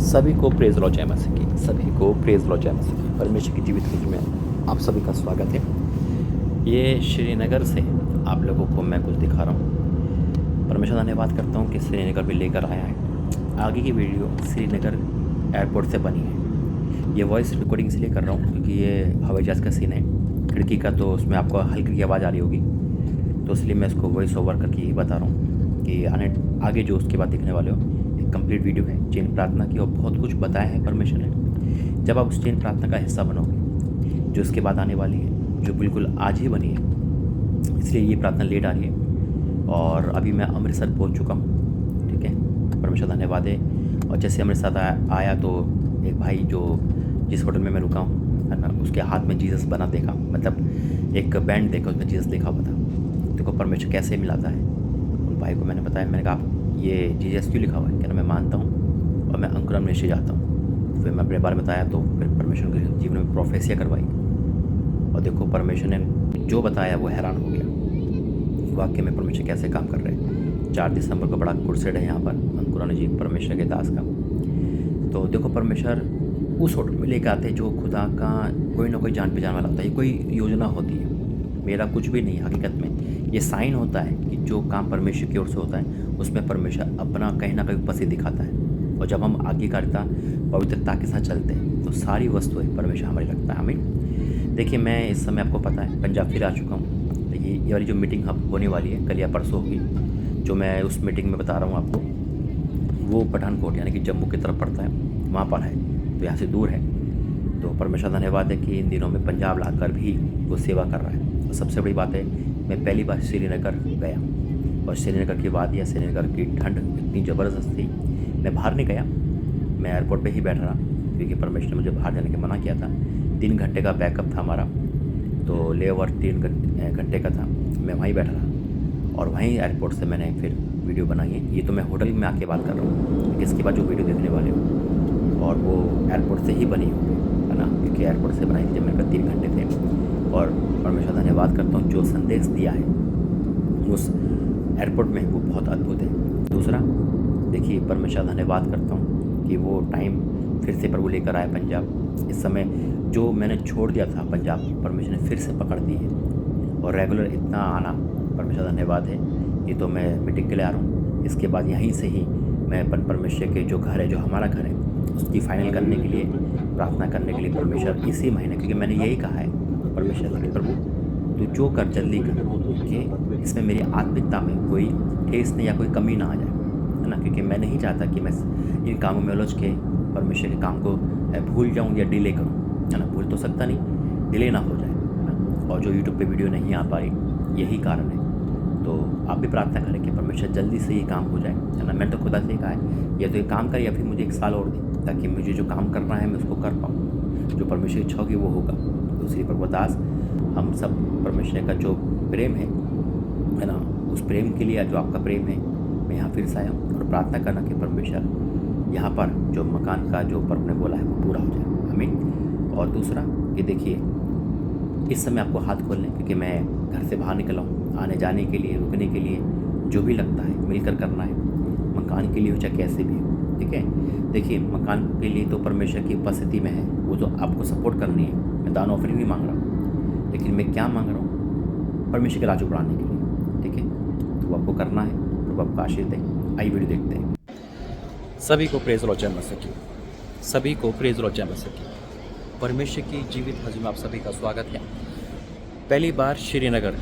सभी को praise law जय मसीह की, सभी को प्रेज लॉ जय मसीह की। परमेश्वर की जीवित खिज में आप सभी का स्वागत है। ये श्रीनगर से आप लोगों को मैं कुछ दिखा रहा हूँ। परमेश्वर धन्यवाद करता हूँ कि श्रीनगर भी लेकर आया है। आगे की वीडियो श्रीनगर एयरपोर्ट से बनी है। ये वॉइस रिकॉर्डिंग इसलिए कर रहा हूँ क्योंकि ये हवाई जहाज़ का सीन है, खिड़की का, तो उसमें आपको हल्की की आवाज़ आ रही होगी, तो इसलिए मैं इसको वॉइस ओवर करके ही बता रहा हूँ कि आगे जो उसके बाद दिखने वाले हो कंप्लीट वीडियो है चेन प्रार्थना की, और बहुत कुछ बताया है परमेश्वर ने। जब आप उस चेन प्रार्थना का हिस्सा बनोगे जो इसके बाद आने वाली है, जो बिल्कुल आज ही बनी है, इसलिए ये प्रार्थना लेट आ रही है। और अभी मैं अमृतसर पहुंच चुका हूँ, ठीक है, परमेश्वर धन्यवाद है। और जैसे अमृतसर आया तो एक भाई जो जिस होटल में मैं रुका हूँ है ना, उसके हाथ में जीसस बना देखा, मतलब एक बैंड देखा, उसमें जीसस लिखा हुआ था। देखो परमेश्वर कैसे मिलाता है। उन भाई को मैंने बताया, मैंने कहा ये जीसस क्यों लिखा हुआ है, कहना मैं मानता हूँ और मैं अंकुरम निश्चय जाता हूँ। फिर मैं अपने बारे में बताया तो फिर परमेश्वर के जीवन में प्रोफेसियाँ करवाई, और देखो परमेश्वर ने जो बताया वो हैरान हो गया। वाकई में परमेश्वर कैसे काम कर रहे हैं। 4 दिसंबर को बड़ा कुर्सेड है यहाँ पर अंकुरम जी परमेश्वर के दास का। तो देखो परमेश्वर उस होटल में लेकर आते हैं जो खुदा का कोई ना कोई जान पहचान वाला होता है। कोई योजना होती है, मेरा कुछ भी नहीं, हकीकत में ये साइन होता है कि जो काम परमेश्वर की ओर से होता है उसमें परमेश्वर अपना कहीं ना कहीं उपस्थिति दिखाता है। और जब हम आज्ञाकारिता पवित्रता के साथ चलते हैं तो सारी वस्तुएं परमेश्वर हमारी लगता है। हमें देखिए, मैं इस समय आपको पता है पंजाब फिर आ चुका हूँ। ये वाली जो मीटिंग अब होने वाली है कल या परसों होगी, जो मैं उस मीटिंग में बता रहा हूँ आपको, वो पठानकोट यानी कि जम्मू की तरफ पड़ता है, वहाँ पर है, तो यहाँ से दूर है। तो परमेश्वर धन्यवाद है कि इन दिनों में पंजाब लाकर भी वो सेवा कर रहा है। और सबसे बड़ी बात है, मैं पहली बार श्रीनगर गया, और श्रीनगर की वादियाँ, श्रीनगर की ठंड इतनी ज़बरदस्त थी, मैं बाहर नहीं गया, मैं एयरपोर्ट पे ही बैठा रहा क्योंकि परमेश्वर ने मुझे बाहर जाने का मना किया था। 3 घंटे का बैकअप था हमारा, तो ले ओवर 3 घंटे का था। मैं वहीं बैठा रहा और वहीं एयरपोर्ट से मैंने फिर वीडियो बनाई है। ये तो मैं होटल में आके बात कर रहा हूँ, इसके बाद जो वीडियो देखने वाले हो और वो एयरपोर्ट से ही बनी होगी, है ना, क्योंकि एयरपोर्ट से बनाई थी जब मेरे 3 घंटे थे। और परमेश्वर धन्यवाद करता हूँ, जो संदेश दिया है उस एयरपोर्ट में वो बहुत अद्भुत है। दूसरा देखिए, परमेश्वर धन्यवाद करता हूँ कि वो टाइम फिर से प्रभु लेकर आया पंजाब। इस समय जो मैंने छोड़ दिया था पंजाब, परमेश्वर ने फिर से पकड़ दी है, और रेगुलर इतना आना परमेश्वर धन्यवाद है। ये तो मैं मीटिंग के लिए आ रहा हूँ, इसके बाद यहीं से ही मैं परमेश्वर के जो घर है, जो हमारा घर है, उसकी फाइनल करने के लिए, प्रार्थना करने के लिए परमेश्वर इसी महीने, क्योंकि मैंने यही कहा है परमेश्वर से, प्रभु तू जो कर जल्दी कर, कि इसमें मेरी आत्मिकता में कोई ठेस नहीं या कोई कमी ना आ जाए, है ना, क्योंकि मैं नहीं चाहता कि मैं इन कामों में उलझ के परमेश्वर के काम को भूल जाऊं या डिले करूं, है ना। भूल तो सकता नहीं, डिले ना हो जाए, है ना। और जो यूट्यूब पे वीडियो नहीं आ पाई, यही कारण है। तो आप भी प्रार्थना करें कि परमेश्वर जल्दी से ये काम हो जाए, है ना। मैंने तो खुदा से कहा है, या तो ये काम करे या फिर मुझे 1 साल और दे, ताकि मुझे जो काम करना है मैं उसको कर पाऊँ, जो परमेश्वर की इच्छा होगी वो होगा। दूसरी प्रभुदास, हम सब परमेश्वर का जो प्रेम है ना, उस प्रेम के लिए जो आपका प्रेम है, मैं यहाँ फिर से आया हूँ और प्रार्थना करना कि परमेश्वर यहाँ पर जो मकान का जो प्रभु ने बोला है वो पूरा हो जाए, आमीन। और दूसरा कि देखिए, इस समय आपको हाथ खोलने, क्योंकि मैं घर से बाहर निकला हूँ, आने जाने के लिए, रुकने के लिए, जो भी लगता है मिलकर करना है, मकान के लिए हो चाहे कैसे भी हो, ठीक है। देखिए, मकान के लिए तो परमेश्वर की उपस्थिति में है, वो तो आपको सपोर्ट करनी है। मैं दान ऑफरिंग नहीं मांग रहा हूँ, लेकिन मैं क्या मांग रहा हूँ, परमेश्वर के राज्य को बढ़ाने के लिए, ठीक है। तो आपको करना है, तो आपको आशीष दे। आइए वीडियो देखते हैं। सभी को प्रेज लॉ जय मसीह की, सभी को प्रेज लॉ जय मसीह की। परमेश्वर की जीवित हज़ में आप सभी का स्वागत है। पहली बार श्रीनगर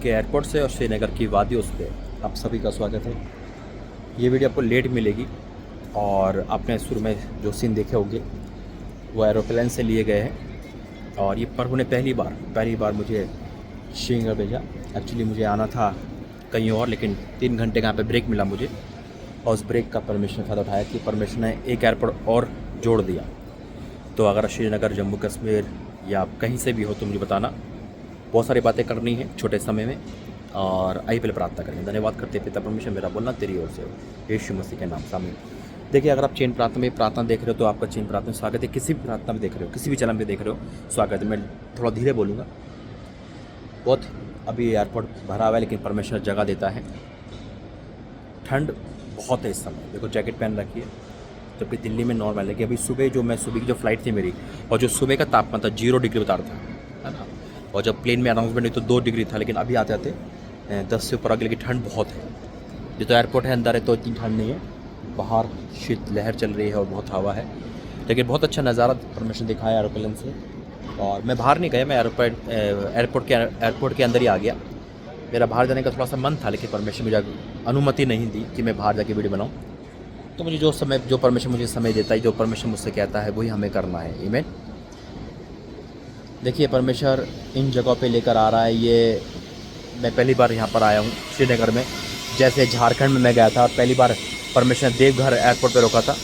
के एयरपोर्ट से और श्रीनगर की वादियों पे आप सभी का स्वागत है। ये वीडियो आपको लेट मिलेगी, और आपने शुरू में जो सीन देखे होंगे वो एरोप्लेन से लिए गए हैं। और ये प्रभु ने पहली बार मुझे श्रीनगर भेजा। एक्चुअली मुझे आना था कहीं और, लेकिन 3 घंटे का यहाँ पे ब्रेक मिला मुझे, और उस ब्रेक का परमेश्वर ने फ़ायदा उठाया कि परमेश्वर ने एक एयरपोर्ट और जोड़ दिया। तो अगर श्रीनगर, जम्मू कश्मीर या कहीं से भी हो तो मुझे बताना। बहुत सारी बातें करनी है छोटे समय में, और आइए पहले प्रार्थना करेंगे। धन्यवाद करते पिता परमेश्वर, मेरा बोलना तेरी ओर से हो, यीशु मसीह के नाम से आमीन। देखिए, अगर आप चेन प्रार्थना में प्रार्थना देख रहे हो तो आपका चेन प्रार्थना में स्वागत है। किसी भी प्रार्थना में देख रहे हो, किसी भी चैनल में देख रहे हो, स्वागत है। मैं थोड़ा धीरे बोलूँगा, बहुत अभी एयरपोर्ट भरा हुआ है, लेकिन परमेश्वर जगह देता है। ठंड बहुत है इस समय, देखो जैकेट पहन रखी है, जबकि दिल्ली में नॉर्मल है कि अभी सुबह सुबह की जो फ़्लाइट थी मेरी, और जो सुबह का तापमान था 0 डिग्री बता रहा था, है ना। और जब प्लेन में अनाउंसमेंट हुई तो 2 डिग्री था, लेकिन अभी आते आते 10 से ऊपर आ गया, लेकिन ठंड बहुत है। ये तो एयरपोर्ट है, अंदर है तो इतनी ठंड नहीं है, बाहर शीत लहर चल रही है और बहुत हवा है, लेकिन बहुत अच्छा नज़ारा परमेश्वर दिखाया एरोप्लेन से। और मैं बाहर नहीं गया, मैं एयरपोर्ट के अंदर ही आ गया। मेरा बाहर जाने का थोड़ा सा मन था, लेकिन परमेश्वर मुझे अनुमति नहीं दी कि मैं बाहर जाके वीडियो बनाऊँ। तो मुझे जो परमेश्वर मुझे समय देता है, जो परमेश्वर मुझसे कहता है, वही हमें करना है। आमीन। देखिए परमेश्वर इन जगहों पे लेकर आ रहा है। ये मैं पहली बार यहाँ पर आया हूँ श्रीनगर में। जैसे झारखंड में मैं गया था और पहली बार परमेश्वर ने देवघर एयरपोर्ट पे रोका था,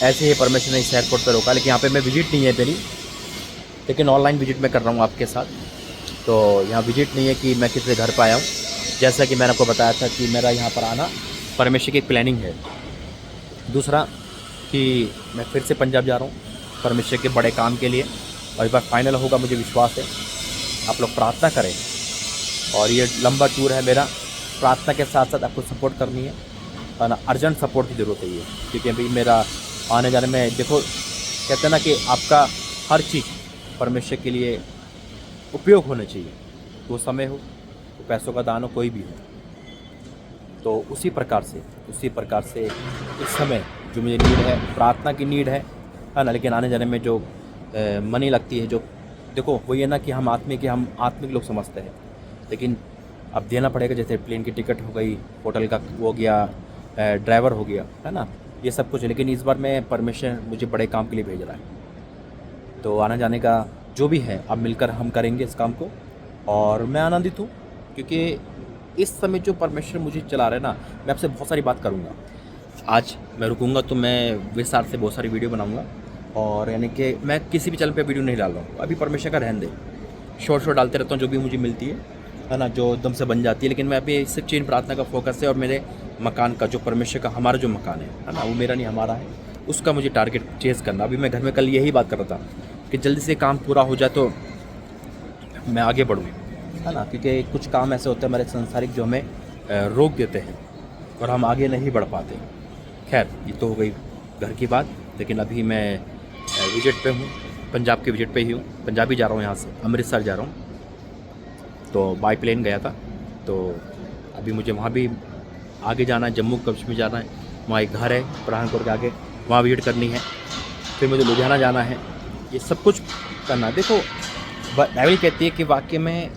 ऐसे ही परमेश्वर ने इस एयरपोर्ट पे रोका। लेकिन यहाँ पे मैं विजिट नहीं है मेरी, लेकिन ऑनलाइन विजिट मैं कर रहा हूँ आपके साथ। तो यहाँ विजिट नहीं है कि मैं किसी घर पर आया हूँ। जैसा कि मैंने आपको बताया था कि मेरा यहाँ पर आना परमेश्वर की एक प्लानिंग है। दूसरा कि मैं फिर से पंजाब जा रहा हूँ परमेश्वर के बड़े काम के लिए, और इस बार फाइनल होगा, मुझे विश्वास है। आप लोग प्रार्थना करें, और ये लंबा टूर है मेरा। प्रार्थना के साथ साथ आपको सपोर्ट करनी है, और ना अर्जेंट सपोर्ट की ज़रूरत है ये, क्योंकि अभी मेरा आने जाने में, देखो कहते हैं ना कि आपका हर चीज़ परमेश्वर के लिए उपयोग होना चाहिए। वो समय हो, वो पैसों का दान हो, कोई भी हो। तो उसी प्रकार से इस समय जो मुझे नीड है, प्रार्थना की नीड है ना। लेकिन आने जाने में जो मनी लगती है, जो देखो वो ये ना कि हम आत्मिक लोग समझते हैं, लेकिन अब देना पड़ेगा। जैसे प्लेन की टिकट हो गई, होटल का हो गया, ड्राइवर हो गया, है ना, ये सब कुछ। लेकिन इस बार मैं परमेश्वर मुझे बड़े काम के लिए भेज रहा है। तो आने जाने का जो भी है, अब मिलकर हम करेंगे इस काम को। और मैं आनंदित हूँ, क्योंकि इस समय जो परमेश्वर मुझे चला रहा है ना, मैं आपसे बहुत सारी बात करूँगा। आज मैं रुकूँगा तो मैं विस्तार से बहुत सारी वीडियो बनाऊँगा, और यानी कि मैं किसी भी चैनल पे वीडियो नहीं डाल रहा हूँ अभी। परमेश्वर का रहने दे, शॉर्ट डालते रहता हूँ जो भी मुझे मिलती है ना, जो एकदम से बन जाती है। लेकिन मैं अभी सिर्फ चीन प्रार्थना का फोकस है, और मेरे मकान का, जो परमेश्वर का हमारा जो मकान है ना, वो मेरा नहीं हमारा है, उसका मुझे टारगेट चेज़ करना। अभी मैं घर में कल यही बात कर रहा था कि जल्दी से काम पूरा हो जाए तो मैं आगे बढ़ूँ, है ना, क्योंकि कुछ काम ऐसे होते हैं हमारे संसारिक जो हमें रोक देते हैं और हम आगे नहीं बढ़ पाते। खैर, ये तो हो गई घर की बात। लेकिन अभी मैं विजिट पे हूँ, पंजाब के विजिट पे ही हूँ। पंजाब ही जा रहा हूँ, यहाँ से अमृतसर जा रहा हूँ। तो बाई प्लेन गया था, तो अभी मुझे वहाँ भी आगे जाना है, जम्मू कश्मीर जाना है। वहाँ एक घर है पठानकोट के आगे, वहाँ विजिट करनी है। फिर मुझे लुधियाना जाना है। ये सब कुछ करना है। देखो बाइबल कहती है कि वाक्य में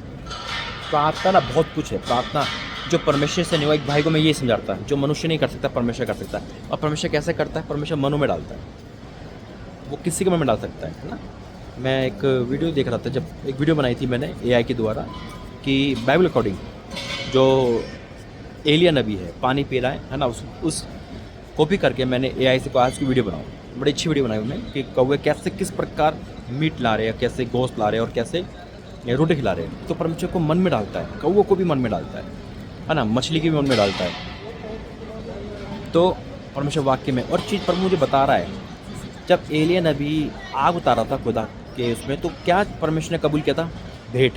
प्रार्थना ना बहुत कुछ है। प्रार्थना जो परमेश्वर से नहीं हुआ, एक भाई को मैं ये समझाता है, जो मनुष्य नहीं कर सकता परमेश्वर कर सकता है। और परमेश्वर कैसे करता है? परमेश्वर मनों में डालता है, वो किसी के मन में डाल सकता है ना। मैं एक वीडियो देख रहा था, जब एक वीडियो बनाई थी मैंने AI के द्वारा, कि बाइबल अकॉर्डिंग जो एलिया नबी है पानी पी रहा है ना, उस कॉपी करके मैंने AI से आज की वीडियो बनाऊँ। बड़ी अच्छी वीडियो बनाई उन्होंने कि कौवे कैसे किस प्रकार मीट ला रहे हैं, कैसे गोश्त ला रहे हैं और कैसे रोटी खिला रहे हैं। तो परमेश्वर को मन में डालता है, कौवे को भी मन में डालता है ना, मछली के भी मन में डालता है। तो परमेश्वर वाक्य में और चीज़ पर मुझे बता रहा है, जब एलिया नबी आग उतारा था खुदा के उसमें, तो क्या परमेश्वर ने कबूल किया था? भेंट,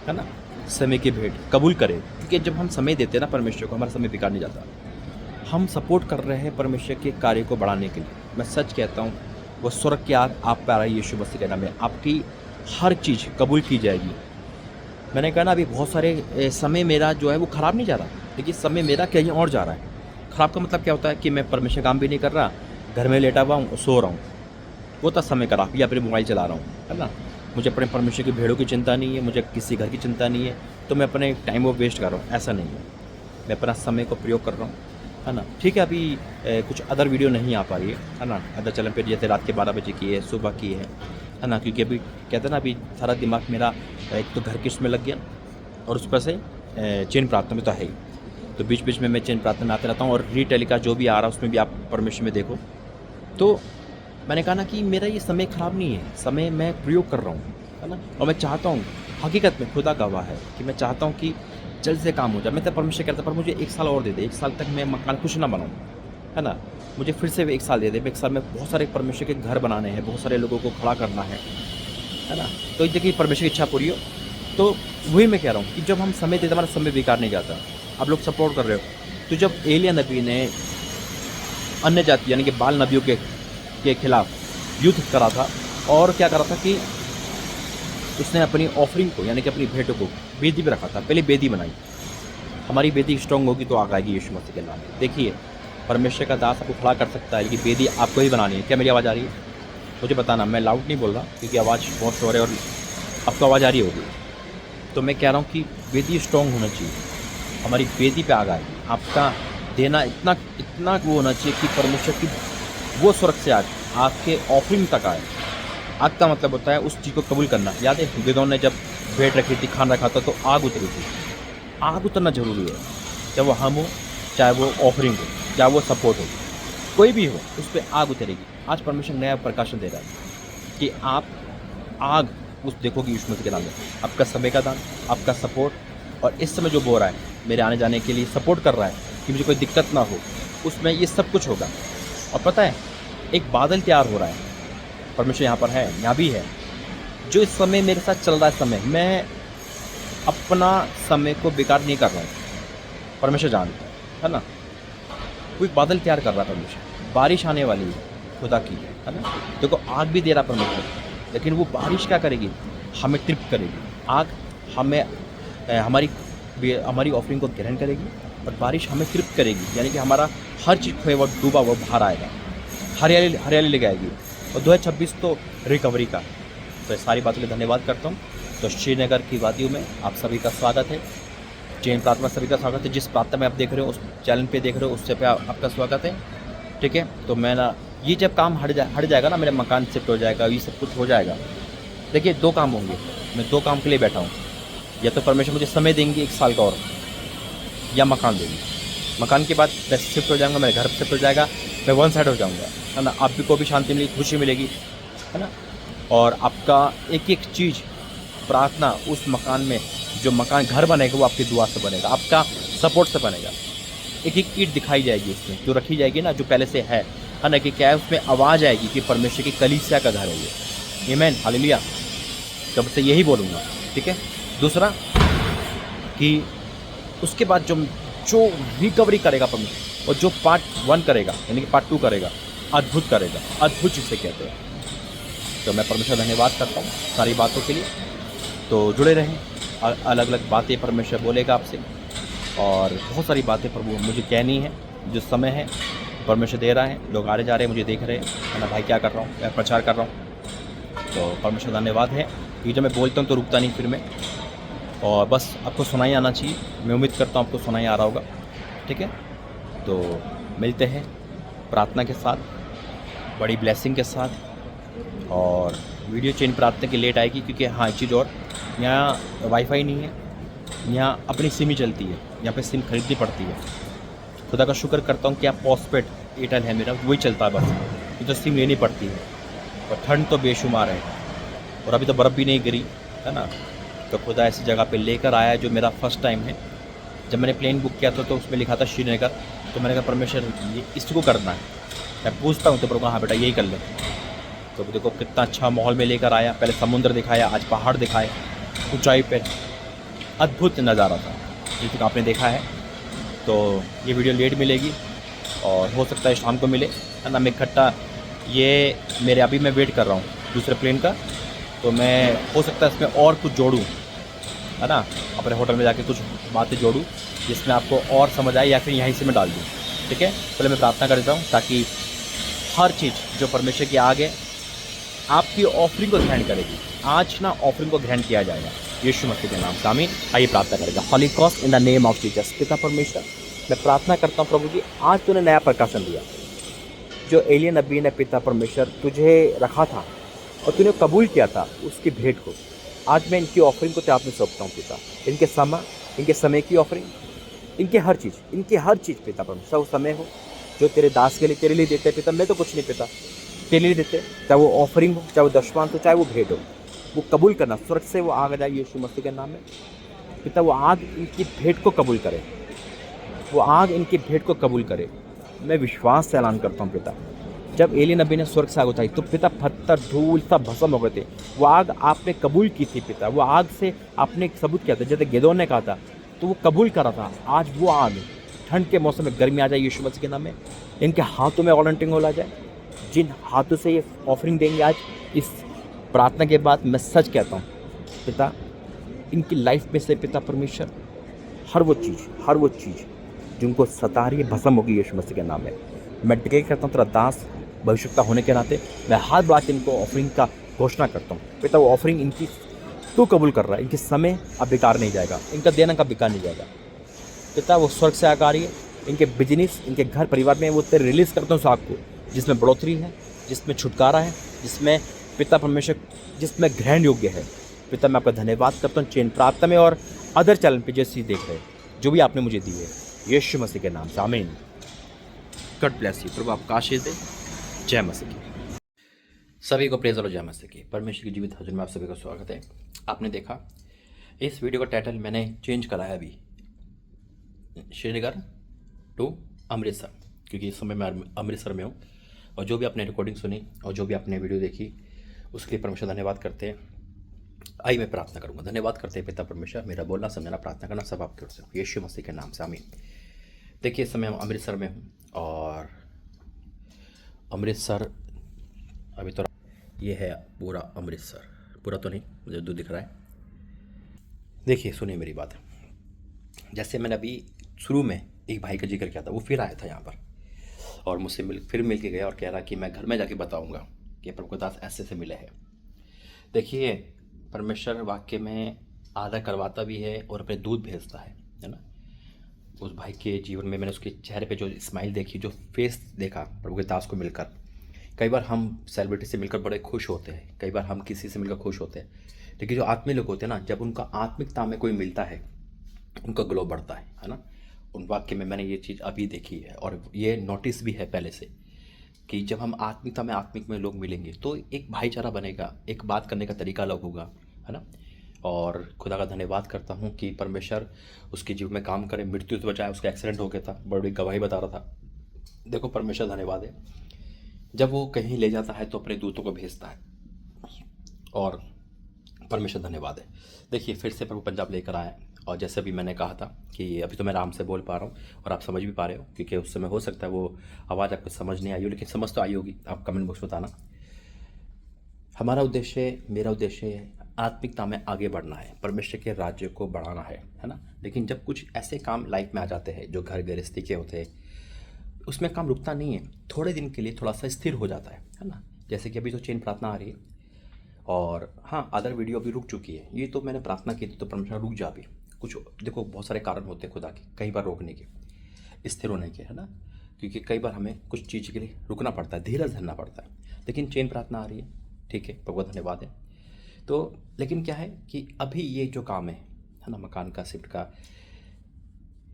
है ना, समय की भेंट कबूल करे। क्योंकि जब हम समय देते हैं ना परमेश्वर को, हमारा समय बेकार नहीं जाता। हम सपोर्ट कर रहे हैं परमेश्वर के कार्य को बढ़ाने के लिए। मैं सच कहता हूँ, वो स्वर्ग की आग आप पे आ रही है यीशु मसीह के नाम में। आपकी हर चीज़ कबूल की जाएगी। मैंने कहा ना, अभी बहुत सारे समय मेरा जो है वो ख़राब नहीं जा रहा, लेकिन समय मेरा कहीं और जा रहा है। ख़राब का मतलब क्या होता है कि मैं परमेश्वर काम भी नहीं कर रहा, घर में लेटा हुआ हूँ, सो रहा हूँ, वो तो समय खराब, या अपने मोबाइल चला रहा हूँ, है ना। मुझे अपने परमेश्वर की भेड़ों की चिंता नहीं है, मुझे किसी घर की चिंता नहीं है, तो मैं अपने टाइम वो वेस्ट कर रहा हूँ। ऐसा नहीं है, मैं अपना समय को प्रयोग कर रहा हूँ, है ना। ठीक है, अभी कुछ अदर वीडियो नहीं आ पा रही है ना, अदर चैनल पे, जैसे रात के 12 बजे की है, सुबह की है ना, क्योंकि अभी कहते हैं ना, अभी सारा दिमाग मेरा एक तो घर की उसमें लग गया, और उस पर से चैन प्रार्थना में तो है ही। तो बीच बीच में मैं चैन प्रार्थना में आते रहता हूँ, और रीटेलिका जो भी आ रहा है उसमें भी आप परमेश्वर में देखो। तो मैंने कहा ना कि मेरा ये समय ख़राब नहीं है, समय मैं प्रयोग कर रहा हूँ, है ना। और मैं चाहता हूँ, हकीकत में खुदा गवाह है कि मैं चाहता हूँ कि जल्द से काम हो जाए। मैं तो परमेश्वर कहता, पर मुझे 1 साल और दे दे, 1 साल तक मैं मकान कुछ ना बनाऊँ, है ना। मुझे फिर से 1 साल दे दे, 1 साल में बहुत सारे परमेश्वर के घर बनाने हैं, बहुत सारे लोगों को खड़ा करना है ना। तो इस देखिए परमेश्वर की इच्छा पूरी हो। तो वही मैं कह रहा हूँ कि जब हम समय देते, हमारा समय बेकार नहीं जाता। आप लोग सपोर्ट कर रहे हो। तो जब एलिया नबी ने अन्य जाति यानी कि बाल नबियों के खिलाफ युद्ध करा था। और क्या करा था कि उसने अपनी ऑफरिंग को यानी कि अपनी भेंटों को बेदी पे रखा था। पहले बेदी बनाई, हमारी बेदी स्ट्रॉन्ग होगी तो आग आएगी यीशु मसीह के नाम में। देखिए, परमेश्वर का दास आपको खड़ा कर सकता है, कि बेदी आपको ही बनानी है। क्या मेरी आवाज़ आ रही है? मुझे बताना, मैं लाउड नहीं बोल रहा क्योंकि आवाज़ बहुत शोर है और आपको आवाज़ आ रही होगी। तो मैं कह रहा हूँ कि बेदी स्ट्रॉन्ग होना चाहिए, हमारी बेदी पे आग आएगी। आपका देना इतना इतना वो होना चाहिए कि परमेश्वर की वो स्वर्ग से आग आपके ऑफरिंग तक आए। आग का मतलब होता है उस चीज़ को कबूल करना। याद है गिदोन ने जब भेंट रखी थी, खाना रखा था, तो आग उतरी थी। आग उतरना ज़रूरी है, चाहे वो हम हो, चाहे वो ऑफरिंग हो, चाहे वो सपोर्ट हो, कोई भी हो, उस पर आग उतरेगी। आज परमेश्वर नया प्रकाशन दे रहा है कि आप आग उस देखोगे यीशु मसीह के नाम में। आपका समय का दान, आपका सपोर्ट, और इस समय जो बो रहा है मेरे आने जाने के लिए सपोर्ट कर रहा है कि मुझे कोई दिक्कत ना हो, उसमें ये सब कुछ होगा। और पता है, एक बादल तैयार हो रहा है, परमेश्वर यहाँ पर है, यहाँ भी है, जो इस समय मेरे साथ चल रहा है। समय मैं अपना समय को बेकार नहीं कर रहा हूँ, परमेश्वर जानता है ना। कोई बादल तैयार कर रहा है परमेश्वर, बारिश आने वाली है खुदा की, है ना। देखो, आग भी दे रहा परमेश्वर, लेकिन वो बारिश क्या करेगी? हमें तृप्त करेगी। आग हमें हमारी ऑफरिंग को ग्रहण करेगी, और बारिश हमें तृप्त करेगी, यानी कि हमारा हर चीज़ खोए वो डूबा वो बाहर आएगा, हरियाली ले आएगी। और 2026 तो रिकवरी का। तो ये सारी बातों के लिए धन्यवाद करता हूँ। तो श्रीनगर की वादियों में आप सभी का स्वागत है। जैन प्रार्थना सभी का स्वागत है। जिस प्रार्थना में आप देख रहे हो, उस चैनल पे देख रहे हो, उससे पे आपका स्वागत है। ठीक है, तो मैं ना ये जब काम हट जाएगा ना, मेरा मकान शिफ्ट हो जाएगा, ये सब कुछ हो जाएगा। देखिए, 2 काम होंगे, मैं 2 काम के लिए बैठा हूँ। या तो परमेश्वर मुझे समय देंगे 1 साल का और, या मकान देंगे। मकान के बाद मैं शिफ्ट हो जाऊँगा, मेरे घर शिफ्ट हो जाएगा, मैं वन साइड हो जाऊँगा, है ना। आप भी को भी शांति मिलेगी, खुशी मिलेगी, है ना। और आपका एक एक चीज़ प्रार्थना उस मकान में, जो मकान घर बनेगा वो आपकी दुआ से बनेगा, आपका सपोर्ट से बनेगा। एक एक ईंट दिखाई जाएगी उसमें, जो रखी जाएगी ना, जो पहले से है ना, कि क्या है, उसमें आवाज़ आएगी कि परमेश्वर की कलीसिया का घर है ये। आमीन, हालेलुया। तब से यही बोलूँगा। ठीक है। दूसरा कि उसके बाद जो रिकवरी करेगा परमेश्वर, और जो पार्ट 1 करेगा यानी कि पार्ट 2 करेगा, अद्भुत करेगा, अद्भुत जिसे कहते हैं। तो मैं परमेश्वर धन्यवाद करता हूँ सारी बातों के लिए। तो जुड़े रहें, अलग अलग बातें परमेश्वर बोलेगा आपसे, और बहुत सारी बातें प्रभु मुझे कहनी है। जो समय है परमेश्वर दे रहा है, लोग आ रहे जा रहे हैं, मुझे देख रहे हैं, है ना। भाई क्या कर रहा हूँ, मैं प्रचार कर रहा हूँ। तो परमेश्वर धन्यवाद है कि जब मैं बोलता हूँ तो रुकता नहीं फिर मैं, और बस आपको सुनाई आना चाहिए। मैं उम्मीद करता हूँ आपको सुनाई आ रहा होगा। ठीक है, तो मिलते हैं प्रार्थना के साथ, बड़ी ब्लेसिंग के साथ। और वीडियो चेन प्रार्थना की लेट आएगी क्योंकि हाँ, एक चीज़ और, यहाँ वाईफाई नहीं है, यहाँ अपनी सिम ही चलती है, यहाँ पे सिम खरीदनी पड़ती है। खुदा का शुक्र करता हूँ कि आप पोस्टपेड एयरटेल है मेरा, वही चलता है बस, ये तो सिम लेनी पड़ती है। और ठंड तो बेशुमार है, और अभी तो बर्फ़ भी नहीं गिरी, है ना। तो खुदा ऐसी जगह पे लेकर आया है जो मेरा फर्स्ट टाइम है। जब मैंने प्लेन बुक किया था तो उसमें लिखा था श्रीनगर, तो मैंने कहा परमेश्वर ये इसको करना है। मैं पूछता हूँ तो प्रभु हाँ बेटा यही कर ले। तो देखो कितना अच्छा माहौल में लेकर आया, पहले समुद्र दिखाया, आज पहाड़ दिखाए, ऊंचाई पे अद्भुत नज़ारा था, जिसको आपने देखा है। तो ये वीडियो लेट मिलेगी, और हो सकता है शाम को मिले, है ना। मैं इकट्ठा ये मेरे अभी मैं वेट कर रहा हूँ दूसरे प्लेन का, तो मैं हो सकता है इसमें और कुछ जोड़ूँ, है ना, अपने होटल में जाके कुछ बातें जोड़ूँ जिसमें आपको और समझ आए, या फिर यहीं से मैं डाल दूँ। ठीक है, पहले मैं प्रार्थना कर देता हूँ ताकि हर चीज़ जो परमेश्वर की आग है आपकी ऑफरिंग को ग्रहण करेगी। आज ना ऑफरिंग को ग्रहण किया जाएगा यीशु मसीह के नाम से, आमीन। आइए प्रार्थना करेगा। Holy cross in the name of Jesus. पिता परमेश्वर, मैं प्रार्थना करता हूँ प्रभु जी, आज तूने नया प्रकाशन दिया, जो एलिया नबी ने पिता परमेश्वर तुझे रखा था और तूने कबूल किया था उसकी भेंट को, आज मैं इनकी ऑफरिंग को तेरे हाथ में सौंपता हूँ पिता। इनके समय की ऑफरिंग, इनकी हर चीज़ पिता परमेश्वर, वो समय हो जो तेरे दास के लिए तेरे लिए देते पिता। मैं तो कुछ नहीं पिता, तेरे लिए देते, चाहे वो ऑफरिंग हो, चाहे वो दशमांश हो, चाहे वो भेंट हो, वो कबूल करना। स्वर्ग से वो आग आ जाए यीशु मसीह के नाम में पिता। वो आग इनकी भेंट को कबूल करे, वो आग इनकी भेंट को कबूल करे। मैं विश्वास से ऐलान करता हूँ पिता, जब एलिया नबी ने स्वर्ग से आग उठाई तो पिता पत्थर धूल सब भस्म हो गए थे। वो आग आपने कबूल की थी पिता, वो आग से आपने एक सबूत किया था, जैसे गिदोन ने कहा था तो वो कबूल करा था। आज वो आग ठंड के मौसम में गर्मी आ जाए यीशु मसीह के नाम में। इनके हाथों में वॉलंटियरिंग हो जाए, जिन हाथों से ये ऑफरिंग देंगे आज इस प्रार्थना के बाद, मैं सच कहता हूँ पिता, इनकी लाइफ में से पिता परमेश्वर हर वो चीज़ जिनको सता रही है भस्म होगी यीशु मसीह के नाम में। मैं डिक्लेयर करता हूँ तेरा दास भविष्यता होने के नाते मैं हाथ बढ़ा के इनको ऑफरिंग का घोषणा करता हूँ। पिता वो ऑफरिंग इनकी तू कबूल कर रहा है, इनके समय अब बेकार नहीं जाएगा, इनका देना का बेकार नहीं जाएगा। पिता वो स्वर्ग से आकर आ रही है, इनके बिजनेस, इनके घर परिवार में वो तेरे रिलीज़ करता हूँ साग को, जिसमें बढ़ोतरी है, जिसमें छुटकारा है, जिसमें पिता परमेश्वर, जिसमें ग्रहण योग्य है। पिता मैं आपका धन्यवाद करता हूँ चेन प्रार्थना में और अदर चैनल पे जैसे देख रहे जो भी आपने मुझे दी है, यीशु मसीह के नाम से आमीन। God bless you. प्रभु आपका आशीष दे। जय मसीह की। सभी को प्रेज़ और जय मसीह की। परमेश्वर की जीवित हजूर में आप सभी का स्वागत है। आपने देखा इस वीडियो का टाइटल मैंने चेंज कराया अभी, श्रीनगर टू अमृतसर, क्योंकि इस समय मैं अमृतसर में हूँ। और जो भी आपने रिकॉर्डिंग सुनी और जो भी आपने वीडियो देखी उसके लिए परमेश्वर धन्यवाद करते हैं। आई मैं प्रार्थना करूँगा। धन्यवाद करते हैं पिता परमेश्वर, मेरा बोलना समझना प्रार्थना करना सब आपकी ओर से, यीशु मसीह के नाम से आमीन। देखिए इस समय हम अमृतसर में हूँ और अमृतसर अभी तो ये है पूरा अमृतसर, पूरा तो नहीं, मुझे दूर दिख रहा है। देखिए सुनिए मेरी बात। जैसे मैंने अभी शुरू में एक भाई का जिक्र किया था, वो फिर आया था यहाँ पर और मुझसे फिर मिल के गया और कह रहा कि मैं घर में जाके बताऊँगा कि प्रभु के दास ऐसे से मिले हैं। देखिए परमेश्वर वाक्य में आदर करवाता भी है और अपने दूध भेजता है ना। उस भाई के जीवन में मैंने उसके चेहरे पे जो स्माइल देखी, जो फेस देखा प्रभु के दास को मिलकर। कई बार हम सेलिब्रिटी से मिलकर बड़े खुश होते हैं, कई बार हम किसी से मिलकर खुश होते हैं, लेकिन जो आत्मीय लोग होते हैं ना, जब उनका आत्मिकता में कोई मिलता है उनका ग्लो बढ़ता है ना। उन वाक्य में मैंने ये चीज़ अभी देखी है और ये नोटिस भी है पहले से कि जब हम आत्मिकता में आत्मिक में लोग मिलेंगे तो एक भाईचारा बनेगा, एक बात करने का तरीका अलग होगा, है ना। और खुदा का धन्यवाद करता हूँ कि परमेश्वर उसके जीवन में काम करे, मृत्यु से बचाए। उसका एक्सीडेंट हो गया था, बड़ी गवाही बता रहा था। देखो परमेश्वर धन्यवाद है, जब वो कहीं ले जाता है तो अपने दूतों को भेजता है और परमेश्वर धन्यवाद है। देखिए फिर से प्रभु पंजाब लेकर आए और जैसे अभी मैंने कहा था कि अभी तो मैं आराम से बोल पा रहा हूँ और आप समझ भी पा रहे हो, क्योंकि उस समय हो सकता है वो आवाज़ आपको समझ नहीं आई हो, लेकिन समझ तो आई होगी। आप कमेंट बॉक्स में बताना। हमारा उद्देश्य, मेरा उद्देश्य आत्मिकता में आगे बढ़ना है, परमेश्वर के राज्य को बढ़ाना है ना। लेकिन जब कुछ ऐसे काम लाइफ में आ जाते हैं जो घर गृहस्थी के होते हैं, उसमें काम रुकता नहीं है, थोड़े दिन के लिए थोड़ा सा स्थिर हो जाता है ना। जैसे कि अभी तो चेन प्रार्थना आ रही है और हाँ अदर वीडियो अभी रुक चुकी है। ये तो मैंने प्रार्थना की थी तो परमेश्वर रुक जा भी। कुछ देखो बहुत सारे कारण होते हैं खुदा के, कई बार रोकने के, स्थिर होने के, है ना। क्योंकि कई बार हमें कुछ चीज़ के लिए रुकना पड़ता है, धीरज धरना पड़ता है। लेकिन चेन प्रार्थना आ रही है, ठीक है, प्रभु का धन्यवाद है। तो लेकिन क्या है कि अभी ये जो काम है ना, मकान का, शिफ्ट का,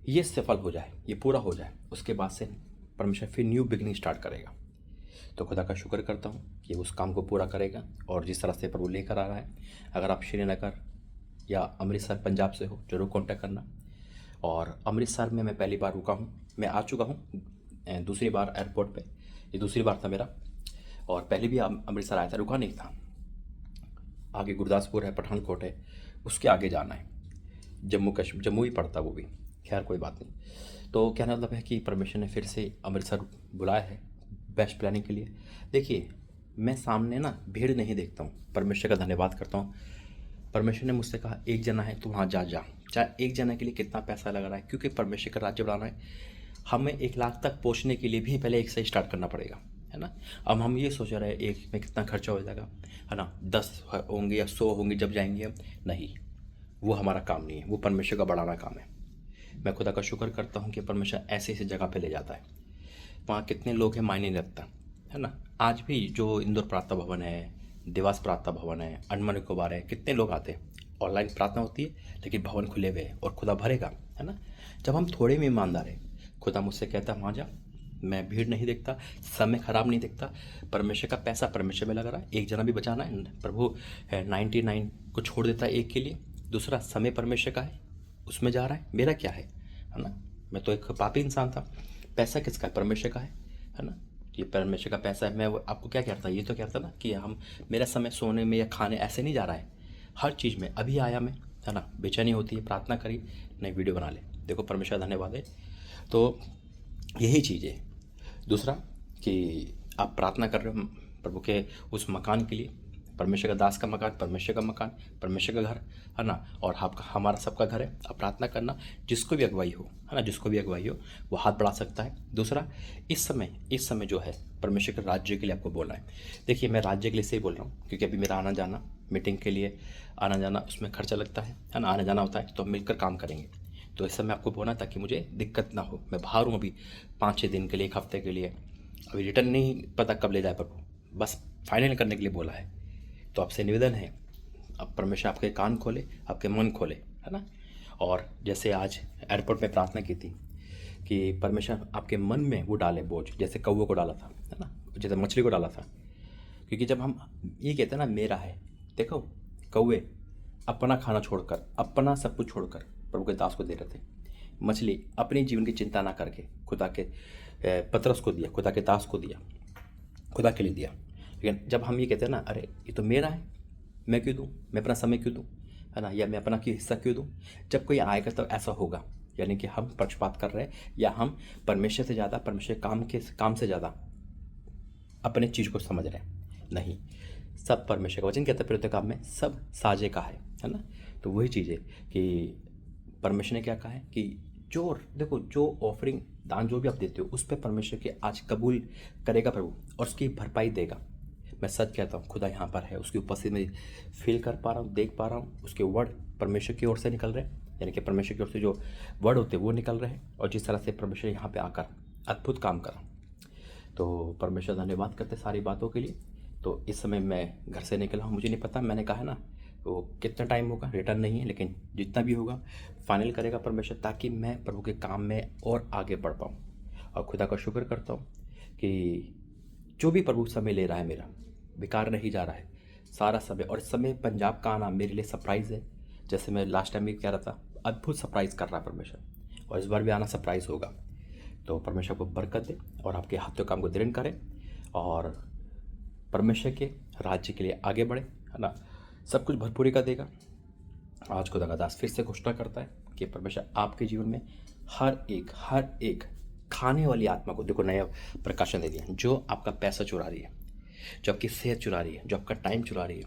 ये सफल हो जाए, ये पूरा हो जाए, उसके बाद से परमेश्वर फिर न्यू बिगनिंग स्टार्ट करेगा। तो खुदा का शुक्र करता हूँ कि उस काम को पूरा करेगा और जिस तरह से प्रभु लेकर आ रहा है। अगर आप श्रीनगर या अमृतसर पंजाब से हो जरूर कांटेक्ट करना। और अमृतसर में मैं पहली बार रुका हूँ, मैं आ चुका हूँ दूसरी बार एयरपोर्ट पे, ये दूसरी बार था मेरा। और पहले भी अमृतसर आया था, रुका नहीं था। आगे गुरदासपुर है, पठानकोट है, उसके आगे जाना है, जम्मू ही पड़ता वो भी, खैर कोई बात नहीं। तो कहना मतलब है कि परमेश्वर ने फिर से अमृतसर बुलाया है बेस्ट प्लानिंग के लिए। देखिए मैं सामने ना भीड़ नहीं देखता हूँ, परमेश्वर का धन्यवाद करता हूँ। परमेश्वर ने मुझसे कहा एक जना है तो वहाँ जा चाहे एक जना के लिए कितना पैसा लग रहा है, क्योंकि परमेश्वर का राज्य बढ़ाना है। हमें 1 लाख तक पहुँचने के लिए भी पहले 1 से स्टार्ट करना पड़ेगा, है ना। अब हम ये सोच रहे हैं 1 में कितना खर्चा हो जाएगा, है ना, 10 होंगे या 100 होंगे जब जाएंगे हम, नहीं, वो हमारा काम नहीं है, वो परमेश्वर का बढ़ाना काम है। मैं खुदा का शुक्र करता हूँ कि परमेश्वर ऐसे ऐसी जगह पे ले जाता है। वहाँ कितने लोग हैं मायने नहीं रखता, है ना। आज भी जो इंदौर प्रार्थना भवन है, देवास प्रार्थना भवन है, अंडमान निकोबार है, कितने लोग आते हैं। ऑनलाइन प्रार्थना होती है लेकिन भवन खुले हुए हैं और खुदा भरेगा, है ना। जब हम थोड़े में ईमानदार हैं, खुदा मुझसे कहता है वहाँ जा। मैं भीड़ नहीं देखता, समय खराब नहीं देखता। परमेश्वर का पैसा परमेश्वर में लग रहा है, एक जना भी बचाना है। प्रभु 99 को छोड़ देता है एक के लिए। दूसरा समय परमेश्वर का है, उसमें जा रहा है, मेरा क्या है ना। मैं तो एक पापी इंसान था। पैसा किसका है? परमेश्वर का है ना। ये परमेश्वर का पैसा है। मैं आपको क्या कहता, ये तो कहता ना कि हम, मेरा समय सोने में या खाने ऐसे नहीं जा रहा है, हर चीज़ में। अभी आया मैं, है ना, बेचैनी होती है, प्रार्थना करी, नई वीडियो बना ले। देखो परमेश्वर धन्यवाद है। तो यही चीज़ है, दूसरा कि आप प्रार्थना कर रहे हो प्रभु के उस मकान के लिए, परमेश्वर का दास का मकान, परमेश्वर का मकान, परमेश्वर का घर, है ना, और आपका हमारा सबका घर है। अब प्रार्थना करना, जिसको भी अगुवाई हो, है ना, जिसको भी अगुवाई हो वो हाथ बढ़ा सकता है। दूसरा, इस समय जो है परमेश्वर के राज्य के लिए आपको बोलना है। देखिए, मैं राज्य के लिए से ही बोल रहा हूँ क्योंकि अभी मेरा आना जाना, मीटिंग के लिए आना जाना, उसमें खर्चा लगता है ना, आना जाना होता है, तो हम मिलकर काम करेंगे। तो इस समय आपको बोलना ताकि मुझे दिक्कत ना हो। मैं बाहर हूँ अभी 5-6 दिन के लिए, 1 हफ्ते के लिए, अभी रिटर्न नहीं पता कब ले जाए प्रभु, बस फाइनल करने के लिए बोला है। तो आपसे निवेदन है, अब परमेश्वर आपके कान खोले, आपके मन खोले, है ना। और जैसे आज एयरपोर्ट में प्रार्थना की थी कि परमेश्वर आपके मन में वो डाले बोझ, जैसे कौवे को डाला था, है ना, जैसे मछली को डाला था। क्योंकि जब हम ये कहते हैं ना मेरा है, देखो कौवे अपना खाना छोड़कर, अपना सब कुछ छोड़कर प्रभु के दास को दे रहे थे। मछली अपने जीवन की चिंता ना करके खुदा के पतरस को दिया, खुदा के दास को दिया, खुदा के लिए दिया। लेकिन जब हम ये कहते हैं ना, अरे ये तो मेरा है, मैं क्यों दूँ, मैं अपना समय क्यों दूँ, है ना, या मैं अपना क्यों हिस्सा क्यों दूँ। जब कोई आएगा तो ऐसा होगा, यानी कि हम पक्षपात कर रहे हैं, या हम परमेश्वर से ज़्यादा, परमेश्वर काम से ज़्यादा अपने चीज़ को समझ रहे हैं। नहीं, सब परमेश्वर का वचन कहता है प्रत्येक काम में सब साझे का है ना। तो वही चीज़ है कि परमेश्वर ने क्या कहा है कि जो देखो, जो ऑफरिंग दान जो भी आप देते हो उस पर परमेश्वर के आज कबूल करेगा प्रभु, और उसकी भरपाई देगा। मैं सच कहता हूँ, खुदा यहाँ पर है, उसकी उपस्थिति में फील कर पा रहा हूँ, देख पा रहा हूँ। उसके वर्ड परमेश्वर की ओर से निकल रहे हैं, यानी कि परमेश्वर की ओर से जो वर्ड होते हैं वो निकल रहे हैं, और जिस तरह से परमेश्वर यहाँ पे आकर अद्भुत काम करा, तो परमेश्वर धन्यवाद करते सारी बातों के लिए। तो इस समय मैं घर से निकला हूँ, मुझे नहीं पता, मैंने कहा है ना वो कितना टाइम होगा, रिटर्न नहीं है, लेकिन जितना भी होगा फाइनल करेगा परमेश्वर, ताकि मैं प्रभु के काम में और आगे बढ़ पाऊँ। और खुदा का शुक्र करता हूँ कि जो भी प्रभु समय ले रहा है मेरा बेकार नहीं जा रहा है सारा समय। और इस समय पंजाब का आना मेरे लिए सरप्राइज़ है, जैसे मैं लास्ट टाइम भी कह रहा था, अद्भुत सरप्राइज़ कर रहा है परमेश्वर, और इस बार भी आना सरप्राइज़ होगा। तो परमेश्वर को बरकत दे और आपके हाथों काम को दृढ़ करे, और परमेश्वर के राज्य के लिए आगे बढ़े, है ना, सब कुछ भरपूरी का देगा। आज खुदा का दास फिर से घोषणा करता है कि परमेश्वर आपके जीवन में हर एक खाने वाली आत्मा को देखो नया प्रकाशन दे दिया, जो आपका पैसा चुरा रही है, जो आपकी सेहत चुरा रही है, जो आपका टाइम चुरा रही है,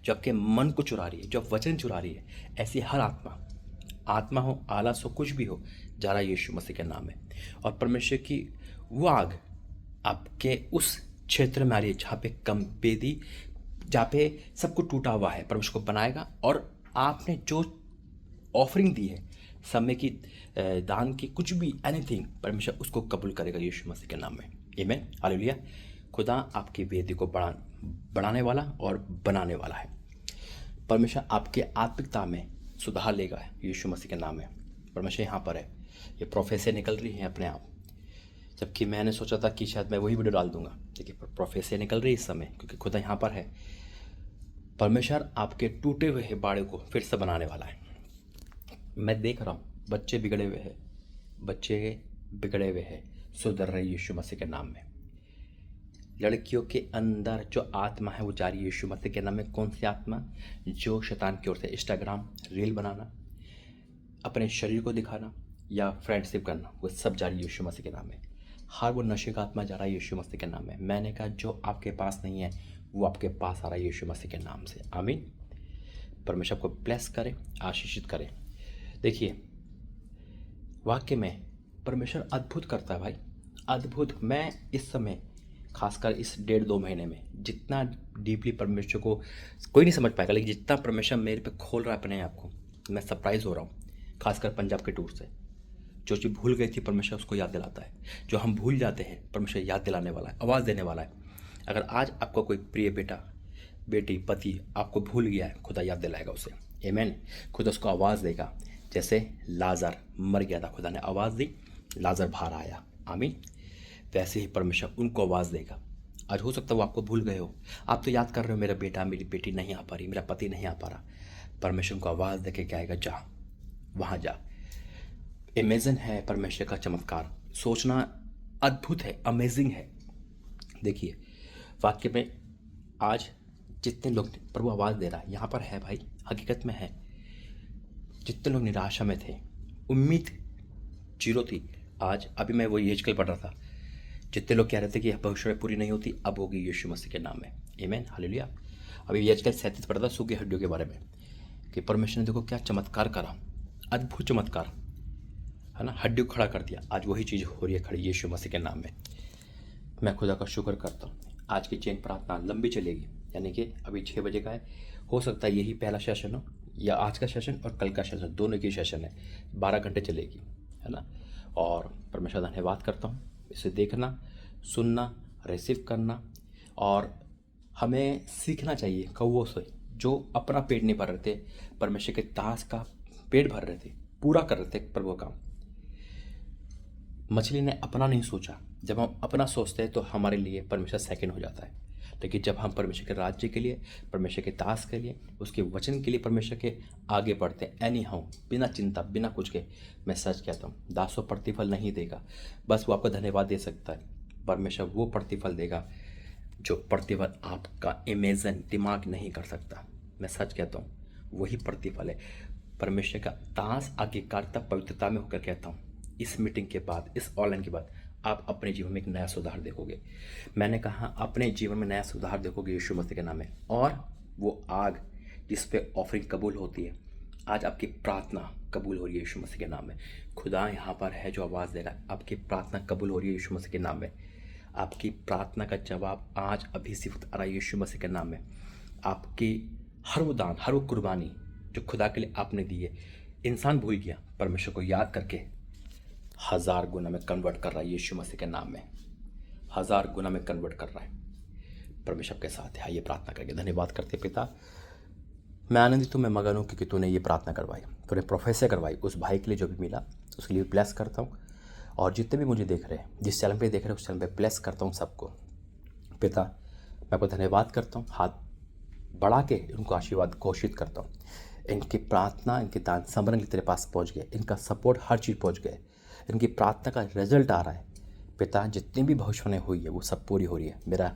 जो आपके मन को चुरा रही है, जो वचन चुरा रही है, ऐसी हर आत्मा हो, आलस हो, कुछ भी हो, जा रहा है यीशु मसीह के नाम में। और परमेश्वर की वो आग आपके उस क्षेत्र में आ रही है जहाँ पे कम बेदी, जहाँ पे सब कुछ टूटा हुआ है, परमेश्वर को बनाएगा। और आपने जो ऑफरिंग दी है, समय की, दान की, कुछ भी, एनीथिंग, परमेश्वर उसको कबूल करेगा यीशु मसीह के नाम में। आमीन, हालेलुया। खुदा आपकी वेदी को बढ़ाने वाला और बनाने वाला है। परमेश्वर आपके आत्मिकता में सुधार लेगा यीशु मसीह के नाम में। परमेश्वर यहाँ पर है, ये प्रोफेसियाँ निकल रही हैं अपने आप, जबकि मैंने सोचा था कि शायद मैं वही वीडियो डाल दूंगा, लेकिन प्रोफेसियाँ निकल रही है इस समय, क्योंकि खुदा यहाँ पर है। परमेश्वर आपके टूटे हुए बाड़े को फिर से बनाने वाला है। मैं देख रहा हूँ बच्चे बिगड़े हुए हैं, सुधर रहे यीशु मसीह के नाम में। लड़कियों के अंदर जो आत्मा है वो जा रही है यीशु मसीह के नाम में। कौन सी आत्मा? जो शैतान की ओर से इंस्टाग्राम रील बनाना, अपने शरीर को दिखाना या फ्रेंडशिप करना, वो सब जा रही है यीशु मसीह के नाम में। हर वो नशे का आत्मा जा रहा है यीशु मसीह के नाम में। मैंने कहा जो आपके पास नहीं है वो आपके पास आ रहा है यीशु मसीह के नाम से। आमीन। परमेश्वर को ब्लेस करे, आशीषित करे। देखिए, वाक्य में परमेश्वर अद्भुत करता है भाई, अद्भुत। मैं इस समय खासकर इस 1.5-2 महीने में जितना डीपली परमेश्वर को कोई नहीं समझ पाएगा, लेकिन जितना परमेश्वर मेरे पे खोल रहा है अपने आप को, मैं सरप्राइज हो रहा हूँ। खासकर पंजाब के टूर से जो चीज़ भूल गई थी परमेश्वर उसको याद दिलाता है। जो हम भूल जाते हैं परमेश्वर याद दिलाने वाला है, आवाज़ देने वाला है। अगर आज आपको कोई प्रिय बेटा, बेटी, पति आपको भूल गया है, खुदा याद दिलाएगा उसे। आमीन। खुदा उसको आवाज़ देगा। जैसे लाजर मर गया था, खुदा ने आवाज़ दी, लाजर बाहर आया। आमीन। वैसे ही परमेश्वर उनको आवाज़ देगा। आज हो सकता है वो आपको भूल गए हो, आप तो याद कर रहे हो मेरा बेटा, मेरी बेटी नहीं आ पा रही, मेरा पति नहीं आ पा रहा। परमेश्वर को आवाज़ दे के क्या आएगा, जा वहाँ जा। अमेजिंग है परमेश्वर का चमत्कार, सोचना अद्भुत है, अमेजिंग है। देखिए वाक्य में आज जितने लोग प्रभु आवाज़ दे रहा है यहाँ पर है भाई, हकीकत में है। जितने लोग निराशा में थे, उम्मीद जीरो थी, आज अभी मैं वो आजकल पढ़ रहा था जितने लोग कह रहे थे कि यह भविष्यवाणी पूरी नहीं होती, अब होगी यीशु मसीह के नाम में। आमीन, हालेलुया। अभी आजकल 37 पढ़ा था सूखी हड्डियों के बारे में कि परमेश्वर ने देखो क्या चमत्कार करा, अद्भुत चमत्कार, है ना, हड्डियों को खड़ा कर दिया। आज वही चीज़ हो रही है खड़ी यीशु मसीह के नाम में। मैं खुदा का शुक्र करता हूँ। आज की चेन प्रार्थना लंबी चलेगी, यानी कि अभी 6 बजे का है, हो सकता है यही पहला सेशन हो या आज का सेशन और कल का सेशन, दोनों की सेशन है, 12 घंटे चलेगी, है ना। और परमेश्वर धन्यवाद करता हूँ, इसे देखना, सुनना, रिसीव करना। और हमें सीखना चाहिए कौवों से जो अपना पेट नहीं भर रहे थे, परमेश्वर के दास का पेट भर रहे थे, पूरा कर रहे थे प्रभु का काम। मछली ने अपना नहीं सोचा। जब हम अपना सोचते हैं तो हमारे लिए परमेश्वर सेकंड हो जाता है, लेकिन जब हम परमेश्वर के राज्य के लिए, परमेश्वर के दास के लिए, उसके वचन के लिए परमेश्वर के आगे बढ़ते हैं, एनी हाउ, बिना चिंता, बिना कुछ के, मैं सच कहता हूँ, दासों प्रतिफल नहीं देगा, बस वो आपको धन्यवाद दे सकता है। परमेश्वर वो प्रतिफल देगा जो प्रतिफल आपका इमेजिन दिमाग नहीं कर सकता। मैं सच कहता हूँ, वही प्रतिफल है। परमेश्वर का दास आज्ञाकारिता पवित्रता में होकर कहता हूँ, इस मीटिंग के बाद, इस ऑनलाइन के बाद आप अपने जीवन में एक नया सुधार देखोगे। मैंने कहा अपने जीवन में नया सुधार देखोगे यीशु मसीह के नाम में। और वो आग जिस पे ऑफरिंग कबूल होती है, आज आपकी प्रार्थना कबूल हो रही है यीशु मसीह के नाम में। खुदा यहाँ पर है जो आवाज़ दे रहा है, आपकी प्रार्थना कबूल हो रही है यीशु मसीह के नाम में। आपकी प्रार्थना का जवाब आज अभी सिर्फ आ रहा है यीशु मसीह के नाम में। आपकी हर वो दान, हर वो कुर्बानी जो खुदा के लिए आपने दी है, इंसान भूल गया, परमेश्वर को याद करके 1000 गुना में कन्वर्ट कर रहा है यीशु मसीह के नाम में, 1000 गुना में कन्वर्ट कर रहा है। परमेश्वर के साथ है। आइए प्रार्थना करके धन्यवाद करते पिता, मैं आनंदित हूँ, मैं मगन हूँ क्योंकि तूने ये प्रार्थना करवाई, तूने प्रोफेसर करवाई। उस भाई के लिए जो भी मिला उसके लिए ब्लेस करता हूँ, और जितने भी मुझे देख रहे हैं, जिस चैनल पे देख रहे हैं, उस चैनल पे ब्लेस करता हूँ सबको। पिता मैं आपको धन्यवाद करता हूँ, हाथ बढ़ा के उनको आशीर्वाद घोषित करता हूँ। इनकी प्रार्थना, इनके दान समरण तेरे पास पहुँच गए, इनका सपोर्ट हर चीज़ पहुँच गए, इनकी प्रार्थना का रिजल्ट आ रहा है। पिता जितनी भी भविष्यवाणी हुई है वो सब पूरी हो रही है। मेरा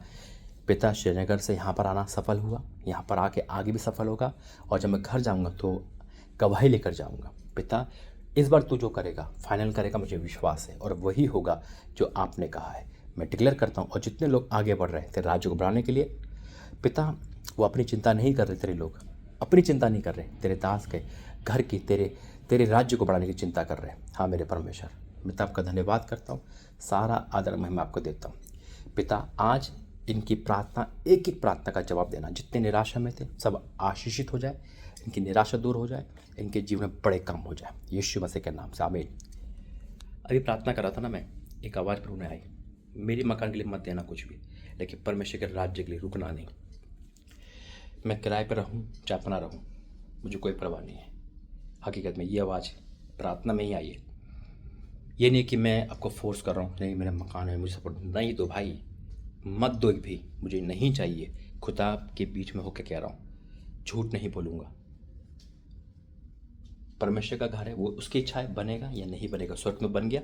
पिता श्रीनगर से यहाँ पर आना सफल हुआ, यहाँ पर आके आगे भी सफल होगा, और जब मैं घर जाऊँगा तो गवाही लेकर जाऊँगा। पिता इस बार तू जो करेगा फाइनल करेगा, मुझे विश्वास है, और वही होगा जो आपने कहा है। मैं डिक्लेयर करता हूँ। और जितने लोग आगे बढ़ रहे हैं तेरे राज्य को बढ़ाने के लिए, पिता वो अपनी चिंता नहीं कर रहे, तेरे लोग अपनी चिंता नहीं कर रहे, तेरे दास के घर की, तेरे राज्य को बढ़ाने की चिंता कर रहे हैं। हाँ मेरे परमेश्वर, मैं तो आपका धन्यवाद करता हूँ, सारा आदर महिमा आपको देता हूँ। पिता आज इनकी प्रार्थना, एक एक प्रार्थना का जवाब देना। जितने निराशा में थे सब आशीषित हो जाए, इनकी निराशा दूर हो जाए, इनके जीवन में बड़े काम हो जाए यीशु मसीह के नाम से, आमीन। अभी प्रार्थना कर रहा था ना मैं, एक आवाज़ प्रभु ने आई, मेरी मकान के लिए मत देना कुछ भी, लेकिन परमेश्वर के राज्य के लिए रुकना नहीं। मैं किराए पर रहूँ चाहे अपना रहूँ, मुझे कोई परवाह नहीं है। हकीकत में ये आवाज़ प्रार्थना में ही आई है। ये नहीं कि मैं आपको फोर्स कर रहा हूँ, नहीं मेरा मकान है मुझे सपोर्ट नहीं दो भाई, मत दो भी, मुझे नहीं चाहिए। खुदा के बीच में होकर कह रहा हूँ, झूठ नहीं बोलूँगा। परमेश्वर का घर है, वो उसकी इच्छा है, बनेगा या नहीं बनेगा, स्वर्ग में बन गया,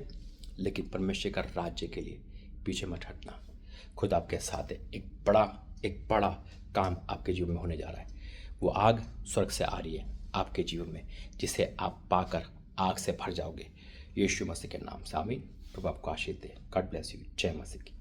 लेकिन परमेश्वर का राज्य के लिए पीछे मत हटना। खुद आपके साथ है, एक बड़ा काम आपके जीवन में होने जा रहा है। वो आग स्वर्ग से आ रही है आपके जीवन में, जिसे आप पाकर आग से भर जाओगे यीशु मसीह के नाम से, आमीन। प्रभु आपको आशीष दे। God bless you. जय मसीह की।